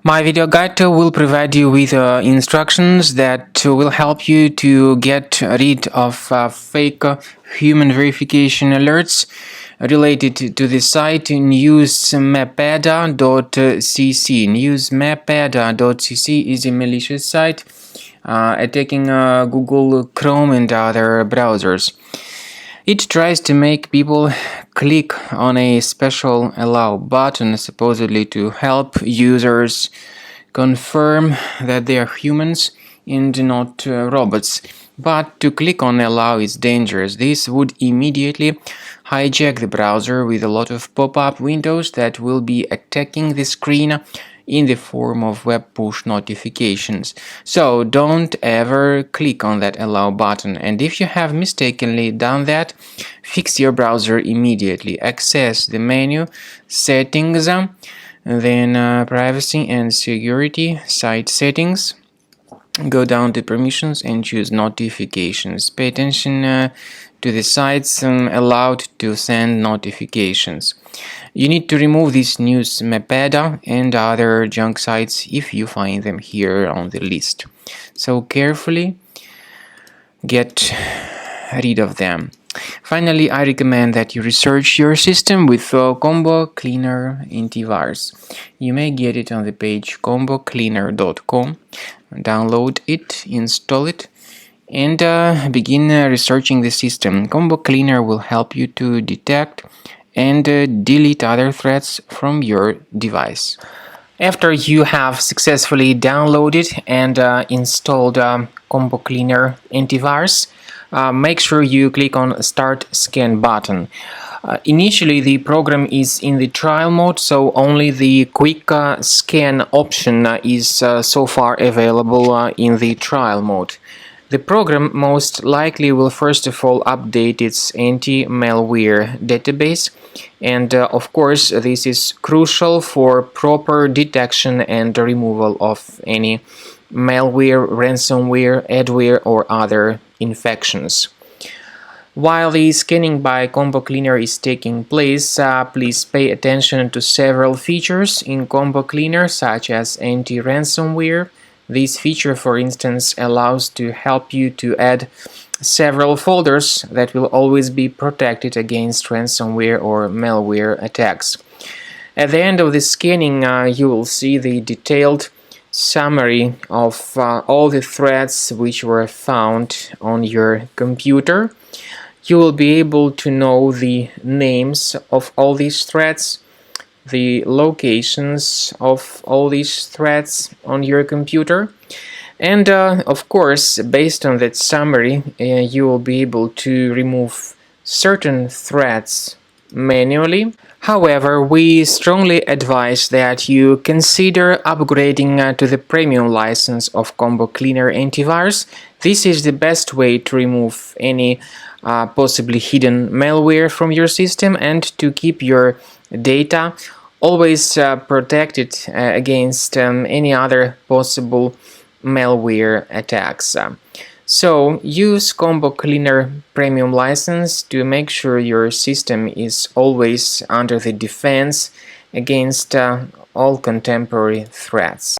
My video guide will provide you with instructions that will help you to get rid of fake human verification alerts related to the site News-mepeda.cc. News-mepeda.cc is a malicious site attacking Google Chrome and other browsers. It tries to make people click on a special allow button supposedly to help users confirm that they are humans and not robots. But to click on allow is dangerous. This would immediately hijack the browser with a lot of pop-up windows that will be attacking the screen in the form of web push notifications. So don't ever click on that allow button, and if you have mistakenly done that, fix your browser immediately. Access the menu settings, then privacy and security, site settings. Go down to permissions and choose notifications. Pay attention to the sites allowed to send notifications. You need to remove this News-mepeda and other junk sites if you find them here on the list. So carefully get rid of them. Finally, I recommend that you research your system with Combo Cleaner Antivirus. You may get it on the page combocleaner.com. Download it, install it, and begin researching the system. Combo Cleaner will help you to detect and delete other threats from your device. After you have successfully downloaded and installed Combo Cleaner Antivirus, make sure you click on Start Scan button. Initially, the program is in the trial mode, so only the quick scan option is so far available in the trial mode. The program most likely will first of all update its anti-malware database, and of course this is crucial for proper detection and removal of any malware, ransomware, adware or other infections. While the scanning by Combo Cleaner is taking place, please pay attention to several features in Combo Cleaner, such as anti-ransomware. This feature, for instance, allows to help you to add several folders that will always be protected against ransomware or malware attacks. At the end of the scanning, you will see the detailed summary of all the threats which were found on your computer. You will be able to know the names of all these threats, the locations of all these threats on your computer, and of course, based on that summary, you will be able to remove certain threats manually. However, we strongly advise that you consider upgrading to the premium license of Combo Cleaner Antivirus. This is the best way to remove any possibly hidden malware from your system and to keep your data always protected against any other possible malware attacks. So use Combo Cleaner Premium license to make sure your system is always under the defense against all contemporary threats.